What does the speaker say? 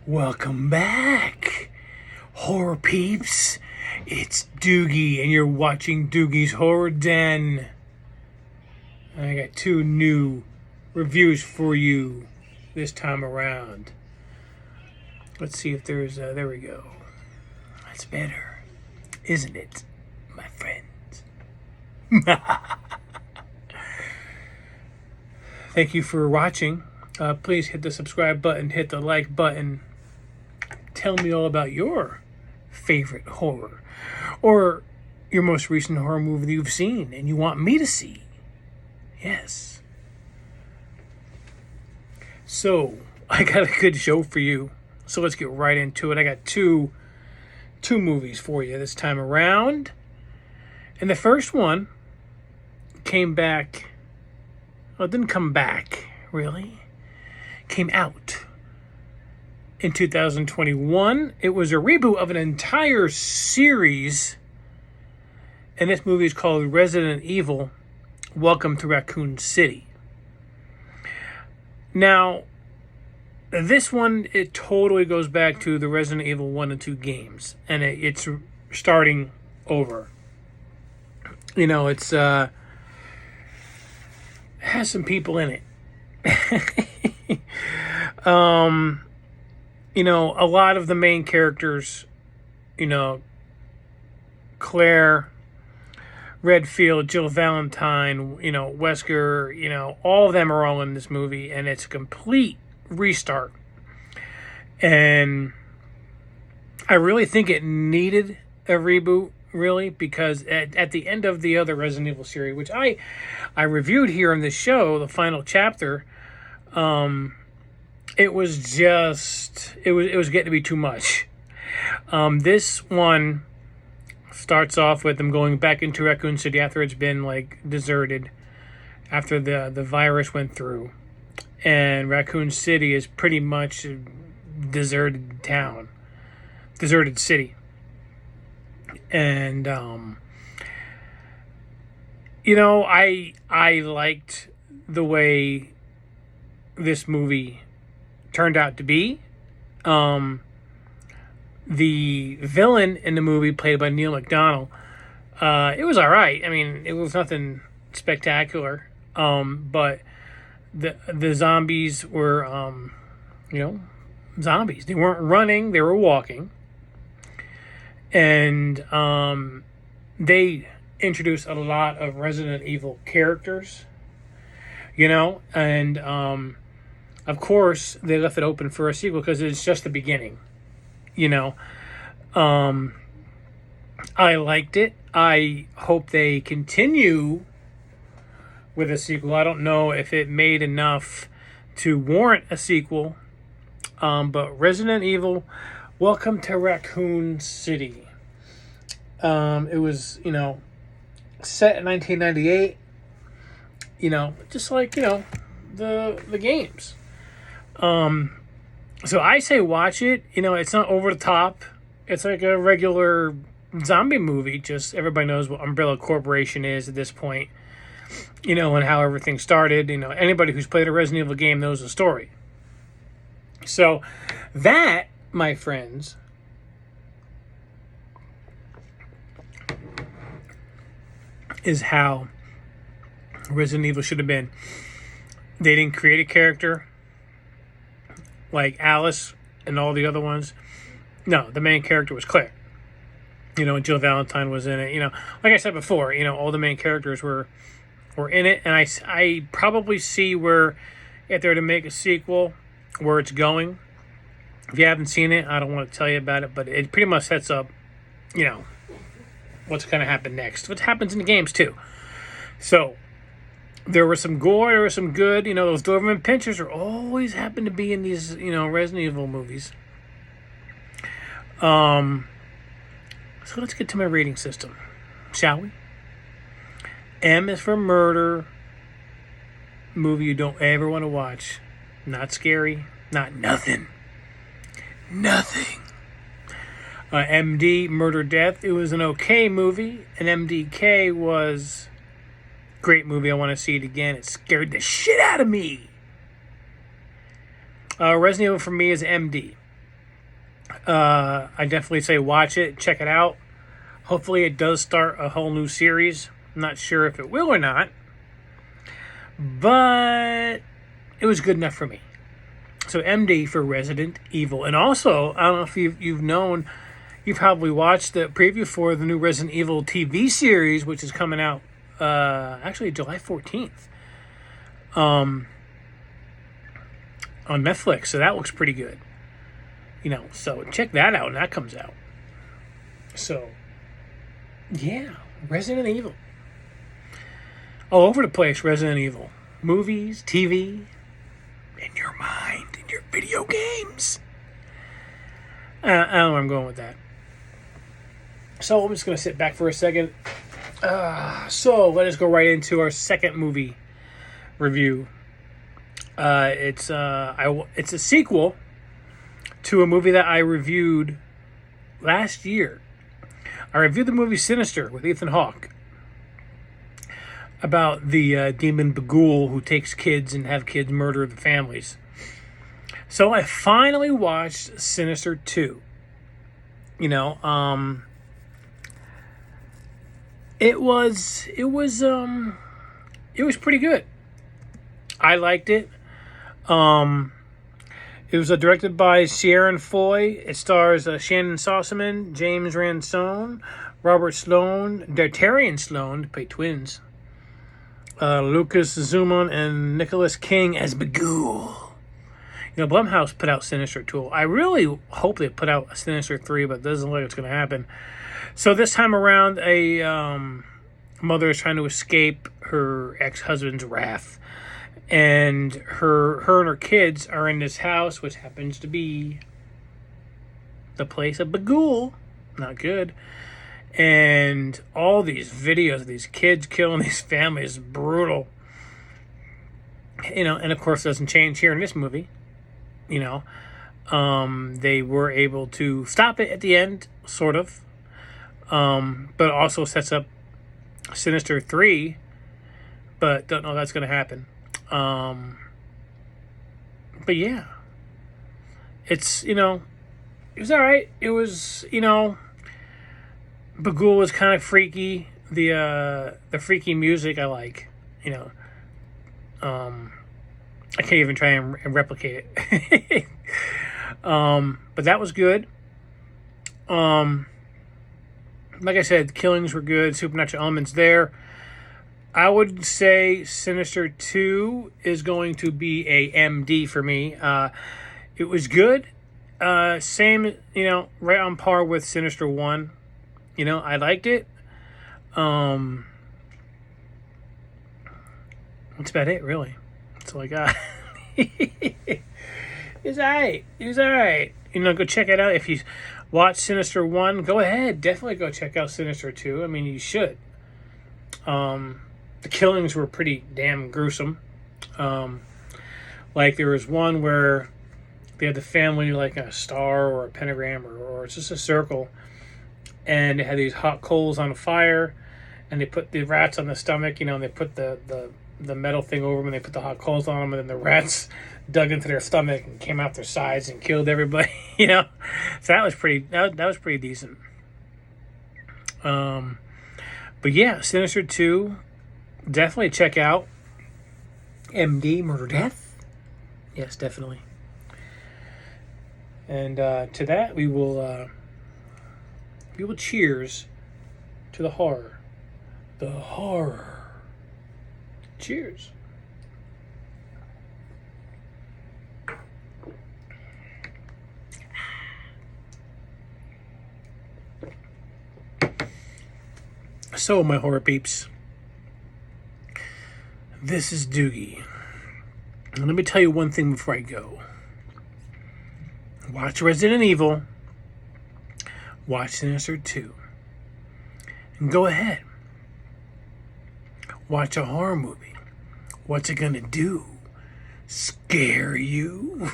Welcome back, horror peeps. It's Doogie, and you're watching Doogie's Horror Den. I got two new reviews for you this time around. Let's see if there's, there we go. That's better, isn't it, my friends? Thank you for watching. Please hit the subscribe button, hit the like button. Tell me all about your favorite horror or your most recent horror movie that you've seen and you want me to see. Yes. So, I got a good show for you. So let's get right into it. I got two movies for you this time around. And the first one came back. Well, it didn't come back, really. Came out in 2021. It was a reboot of an entire series. And this movie is called Resident Evil, Welcome to Raccoon City. Now, this one, it totally goes back to the Resident Evil 1 and 2 games. And it's starting over. You know, it's has some people in it. You know, a lot of the main characters, you know, Claire, Redfield, Jill Valentine, you know, Wesker, you know, all of them are all in this movie, and it's a complete restart. And I really think it needed a reboot, really, because at the end of the other Resident Evil series, which I reviewed here on this show, the final chapter, it was just, it was getting to be too much. This one starts off with them going back into Raccoon City after it's been, like, deserted, after the virus went through. And Raccoon City is pretty much a deserted town, deserted city. And, you know, I liked the way this movie turned out to be. The villain in the movie, played by Neil McDonough, it was all right. I mean, it was nothing spectacular. But the zombies were, you know, zombies. They weren't running; they were walking. And they introduced a lot of Resident Evil characters, you know, and of course they left it open for a sequel because it's just the beginning, you know. I liked it. I hope they continue with a sequel. I don't know if it made enough to warrant a sequel, but Resident Evil, Welcome to Raccoon City. It was, you know, set in 1998. You know, just like, you know, the games. So I say watch it. You know, it's not over the top. It's like a regular zombie movie. Just everybody knows what Umbrella Corporation is at this point. You know, and how everything started. You know, anybody who's played a Resident Evil game knows the story. So that, my friends, is how Resident Evil should have been. They didn't create a character like Alice and all the other ones. No, the main character was Claire. You know, and Jill Valentine was in it. You know, like I said before, you know, all the main characters were in it. And I probably see where, if they're to make a sequel, where it's going. If you haven't seen it, I don't want to tell you about it, but it pretty much sets up, you know, what's going to happen next. What happens in the games, too. So, there was some gore, there was some good. You know, those Doberman pinchers are always happen to be in these, you know, Resident Evil movies. So let's get to my rating system, shall we? M is for murder. Movie you don't ever want to watch. Not scary. Not nothing. Nothing. MD, Murder Death. It was an okay movie. And MDK was great movie. I want to see it again. It scared the shit out of me. Resident Evil for me is MD. I definitely say watch it, check it out. Hopefully, it does start a whole new series. I'm not sure if it will or not, but it was good enough for me. So MD for Resident Evil. And also, I don't know if you've known, you've probably watched the preview for the new Resident Evil TV series, which is coming out actually July 14th on Netflix. So that looks pretty good. So check that out when that comes out. So, yeah, Resident Evil. All over the place, Resident Evil. Movies, TV, in your mind, in your video games. I don't know where I'm going with that. So I'm just going to sit back for a second. So let us go right into our second movie review. It's a sequel to a movie that I reviewed last year. I reviewed the movie Sinister with Ethan Hawke, about the demon Bagul who takes kids and have kids murder the families. So I finally watched Sinister 2. It was pretty good. I liked it. It was directed by Ciaran Foy. It stars Shannon Sossamon, James Ransone, Robert Sloan, Dartarian Sloan to play twins, Lucas Zumon, and Nicholas King as Bagul. Blumhouse put out Sinister 2. I really hope they put out a Sinister 3, but it doesn't look like it's going to happen. So this time around, a mother is trying to escape her ex-husband's wrath. And her and her kids are in this house, which happens to be the place of Bagul. Not good. And all these videos of these kids killing these families, brutal. And of course, it doesn't change here in this movie. They were able to stop it at the end, sort of. But also sets up Sinister 3, but don't know if that's going to happen. But yeah, it's, it was all right. It was, Bagul was kind of freaky. The freaky music I like, I can't even try and replicate it. But that was good. Like I said, killings were good. Supernatural elements there. I would say Sinister 2 is going to be a MD for me. It was good. Same, right on par with Sinister 1. I liked it. That's about it, really. That's all I got. It's alright. It was alright. Go check it out. If you watch Sinister 1, go ahead. Definitely go check out Sinister 2. I mean, you should. The killings were pretty damn gruesome. Like there was one where they had the family like a star or a pentagram or it's just a circle, and they had these hot coals on a fire, and they put the rats on the stomach, and they put the metal thing over them, and they put the hot coals on them, and then the rats dug into their stomach and came out their sides and killed everybody. So that was pretty decent. But yeah, Sinister 2, definitely check out. MD, Murder Death. Yes, definitely. And to that, we will cheers to the horror. The horror. Cheers. So, my horror peeps, this is Doogie. And let me tell you one thing before I go. Watch Resident Evil. Watch Sinister 2. And go ahead. Watch a horror movie. What's it gonna do? Scare you?